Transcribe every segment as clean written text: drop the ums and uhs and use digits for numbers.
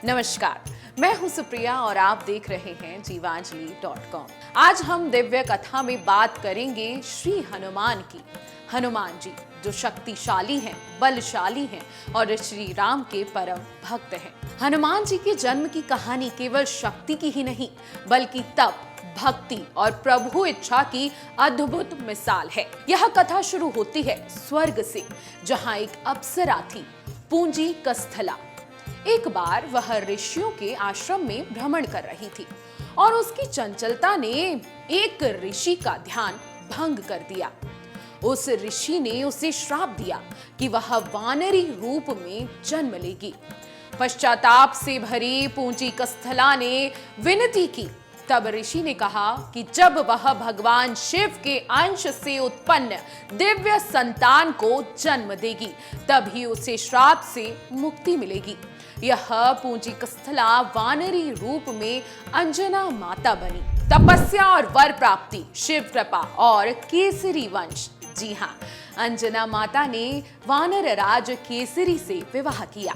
नमस्कार, मैं हूं सुप्रिया और आप देख रहे हैं जीवांजलि.com। आज हम दिव्य कथा में बात करेंगे श्री हनुमान की। हनुमान जी जो शक्तिशाली हैं, बलशाली हैं और श्री राम के परम भक्त हैं। हनुमान जी के जन्म की कहानी केवल शक्ति की ही नहीं, बल्कि तप, भक्ति और प्रभु इच्छा की अद्भुत मिसाल है। यह कथा शुरू होती है स्वर्ग से, जहां एक अप्सरा थी, पूंजी कस्थला। एक बार वह ऋषियों के आश्रम में भ्रमण कर रही थी और उसकी चंचलता ने एक ऋषि का ध्यान भंग कर दिया। उस ऋषि ने उसे श्राप दिया कि वह वानरी रूप में जन्म लेगी। पश्चाताप से भरी पूंजी कस्थला ने विनती की। तब ऋषि ने कहा कि जब वह भगवान शिव के अंश से उत्पन्न दिव्य संतान को जन्म देगी, तभी उसे श्राप से मुक्ति मिलेगी। यह पूंजी कस्थला वानरी रूप में अंजना माता बनी। तपस्या और वर प्राप्ति, शिव कृपा और केसरी वंश। जी हाँ, अंजना माता ने वानर राज केसरी से विवाह किया।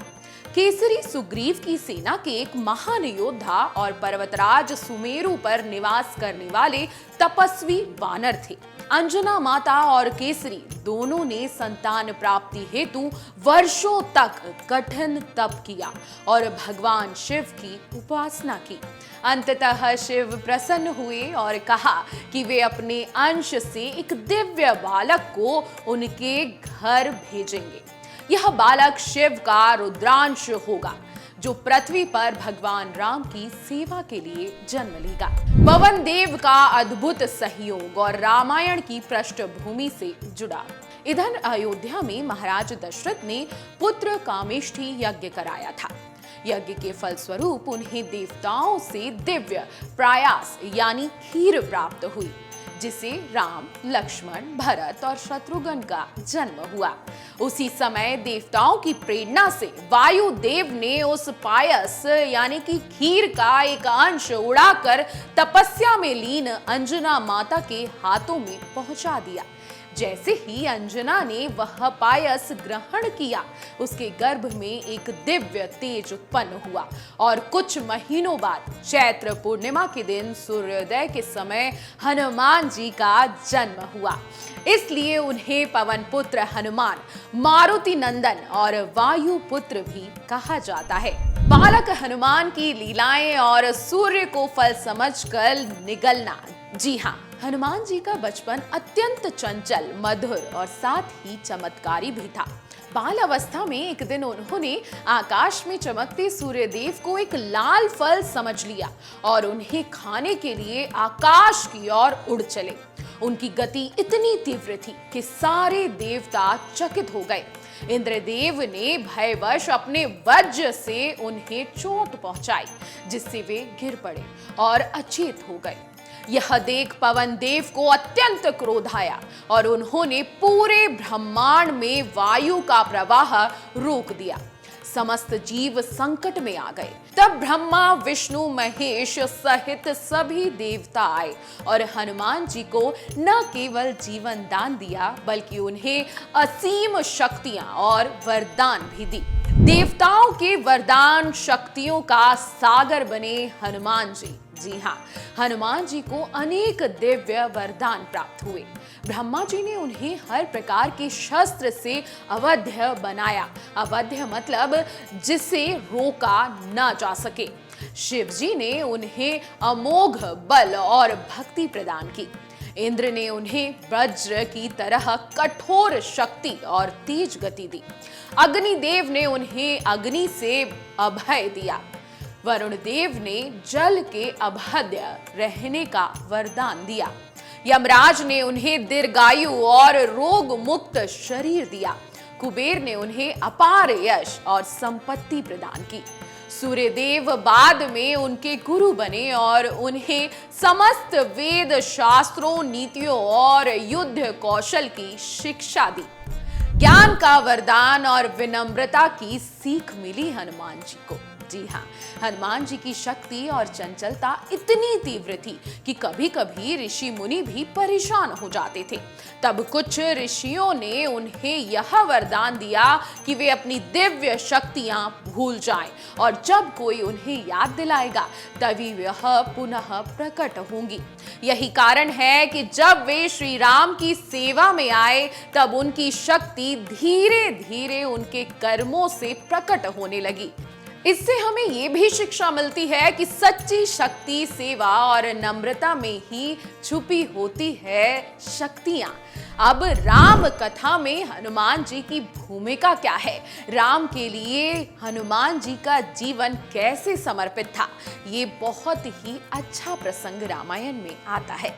केसरी सुग्रीव की सेना के एक महान योद्धा और पर्वतराज सुमेरु पर निवास करने वाले तपस्वी वानर थे। अंजना माता और केसरी दोनों ने संतान प्राप्ति हेतु वर्षों तक कठिन तप किया और भगवान शिव की उपासना की। अंततः शिव प्रसन्न हुए और कहा कि वे अपने अंश से एक दिव्य बालक को उनके घर भेजेंगे। यह बालक शिव का रुद्रांश होगा, जो पृथ्वी पर भगवान राम की सेवा के लिए जन्म लेगा। पवन देव का अद्भुत सहयोग और रामायण की पृष्ठभूमि से जुड़ा। इधर अयोध्या में महाराज दशरथ ने पुत्र कामेष्ठी यज्ञ कराया था। यज्ञ के फलस्वरूप उन्हें देवताओं से दिव्य प्रयास यानी खीर प्राप्त हुई, जिसे राम, लक्ष्मण, भरत और शत्रुघ्न का जन्म हुआ। उसी समय देवताओं की प्रेरणा से वायु देव ने उस पायस यानी कि खीर का एक अंश उड़ाकर तपस्या में लीन अंजना माता के हाथों में पहुंचा दिया। जैसे ही अंजना ने वह पायस ग्रहण किया, उसके गर्भ में एक दिव्य तेज उत्पन्न हुआ और कुछ महीनों बाद चैत्र पूर्णिमा के दिन सूर्योदय के समय हनुमान जी का जन्म हुआ। इसलिए उन्हें पवन पुत्र हनुमान, मारुति नंदन और वायु पुत्र भी कहा जाता है। बालक हनुमान की लीलाएं और सूर्य को फल समझकर निगलना। जी हाँ, हनुमान जी का बचपन अत्यंत चंचल, मधुर और साथ ही चमत्कारी भी था। बाल अवस्था में एक दिन उन्होंने आकाश में चमकते सूर्य देव को एक लाल फल समझ लिया और उन्हें खाने के लिए आकाश की ओर उड़ चले। उनकी गति इतनी तीव्र थी कि सारे देवता चकित हो गए। इंद्रदेव ने भयवश अपने वज्र से उन्हें चोट पहुंचाई, जिससे वे गिर पड़े और अचेत हो गए। यह देख पवन देव को अत्यंत क्रोध आया और उन्होंने पूरे ब्रह्मांड में वायु का प्रवाह रोक दिया। समस्त जीव संकट में आ गए। तब ब्रह्मा, विष्णु, महेश सहित सभी देवता आए और हनुमान जी को न केवल जीवन दान दिया, बल्कि उन्हें असीम शक्तियां और वरदान भी दी। देवताओं के वरदान शक्तियों का सागर बने हनुमान जी। जी हाँ, हनुमान जी को अनेक दिव्य वरदान प्राप्त हुए। ब्रह्मा जी ने उन्हें हर प्रकार के शस्त्र से अवध्य बनाया। अवध्य मतलब जिसे रोका न जा सके। शिव जी ने उन्हें अमोघ बल और भक्ति प्रदान की। इंद्र ने उन्हें वज्र की तरह कठोर शक्ति और तेज गति दी। अग्निदेव ने उन्हें अग्नि से अभय दिया। वरुण देव ने जल के अभेद्य रहने का वरदान दिया। यमराज ने उन्हें दीर्घायु और रोग मुक्त शरीर दिया। कुबेर ने उन्हें अपार यश और संपत्ति प्रदान की। सूर्यदेव बाद में उनके गुरु बने और उन्हें समस्त वेद शास्त्रों, नीतियों और युद्ध कौशल की शिक्षा दी। ज्ञान का वरदान और विनम्रता की सीख मिली हनुमान जी को। जी हाँ, हनुमान जी की शक्ति और चंचलता इतनी तीव्र थी कि कभी कभी ऋषि मुनि भी परेशान हो जाते थे। तब कुछ ऋषियों ने उन्हें यह वरदान दिया कि वे अपनी दिव्य शक्तियां भूल जाएं और जब कोई उन्हें याद दिलाएगा तभी वह पुनः प्रकट होंगी। यही कारण है कि जब वे श्री राम की सेवा में आए तब उनकी शक्ति धीरे धीरे उनके कर्मों से प्रकट होने लगी। इससे हमें ये भी शिक्षा मिलती है कि सच्ची शक्ति सेवा और नम्रता में ही छुपी होती है शक्तियां। अब राम कथा में हनुमान जी की भूमिका क्या है, राम के लिए हनुमान जी का जीवन कैसे समर्पित था, ये बहुत ही अच्छा प्रसंग रामायण में आता है।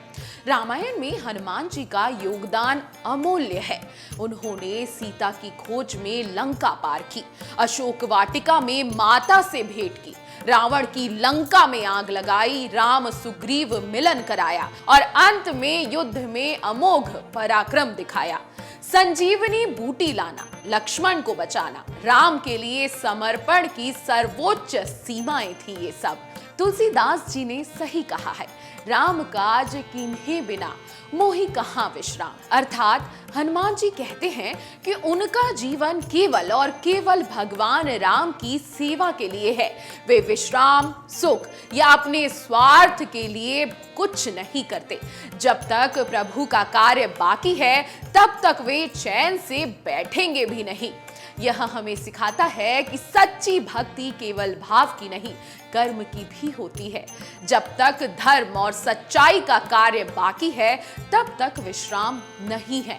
रामायण में हनुमान जी का योगदान अमूल्य है। उन्होंने सीता की खोज में लंका पार की, अशोक वाटिका में माता से भेंट की, रावण की लंका में आग लगाई, राम सुग्रीव मिलन कराया और अंत में युद्ध में अमोघ पराक्रम दिखाया। संजीवनी बूटी लाना, लक्ष्मण को बचाना, राम के लिए समर्पण की सर्वोच्च सीमाएं थी ये सब। तुलसीदास जी ने सही कहा है, राम काज किन्हीं बिना मोहि कहाँ विश्राम। अर्थात हनुमान जी कहते हैं कि उनका जीवन केवल और केवल भगवान राम की सेवा के लिए है। वे विश्राम, सुख या अपने स्वार्थ के लिए कुछ नहीं करते। जब तक प्रभु का कार्य बाकी है तब तक वे चैन से बैठेंगे भी नहीं। यह हमें सिखाता है कि सच्ची भक्ति केवल भाव की नहीं, कर्म की भी होती है। जब तक धर्म और सच्चाई का कार्य बाकी है तब तक विश्राम नहीं है।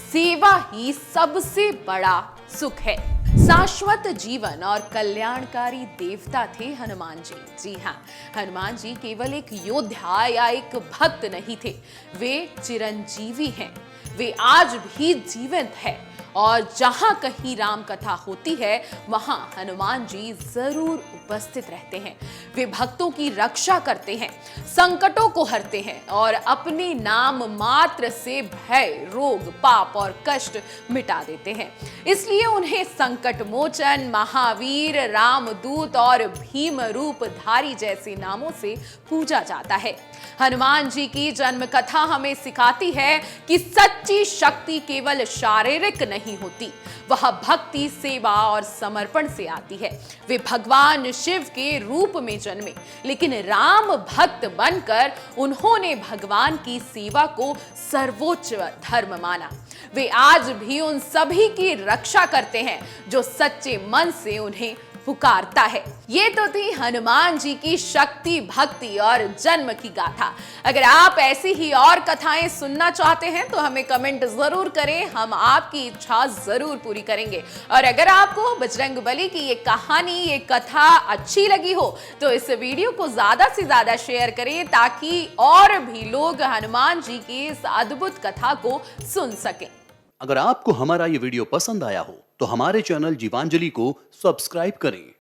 सेवा ही सबसे बड़ा सुख है। शाश्वत जीवन और कल्याणकारी देवता थे हनुमान जी। जी हाँ, हनुमान जी केवल एक योद्धा या एक भक्त नहीं थे, वे चिरंजीवी हैं। वे आज भी जीवित है और जहां कहीं राम कथा होती है वहां हनुमान जी जरूर उपस्थित रहते हैं। वे भक्तों की रक्षा करते हैं, संकटों को हरते हैं और अपने नाम मात्र से भय, रोग, पाप और कष्ट मिटा देते हैं। इसलिए उन्हें संकट मोचन, महावीर, रामदूत और भीम रूपधारी जैसे नामों से पूजा जाता है। हनुमान जी की जन्म कथा हमें सिखाती है कि सच्ची शक्ति केवल शारीरिक नहीं होती, वह भक्ति, सेवा और समर्पण से आती है। वे भगवान शिव के रूप में जन्मे, लेकिन राम भक्त बनकर उन्होंने भगवान की सेवा को सर्वोच्च धर्म माना। वे आज भी उन सभी की रक्षा करते हैं जो सच्चे मन से उन्हें पुकारता है। ये तो थी हनुमान जी की शक्ति, भक्ति और जन्म की गाथा। अगर आप ऐसी ही और कथाएं सुनना चाहते हैं तो हमें कमेंट जरूर करें, हम आपकी इच्छा जरूर पूरी करेंगे। और अगर आपको बजरंगबली की ये कहानी, ये कथा अच्छी लगी हो तो इस वीडियो को ज्यादा से ज्यादा शेयर करें ताकि और भी लोग हनुमान जी की इस अद्भुत कथा को सुन सकें। अगर आपको हमारा ये वीडियो पसंद आया हो तो हमारे चैनल जीवांजलि को सब्सक्राइब करें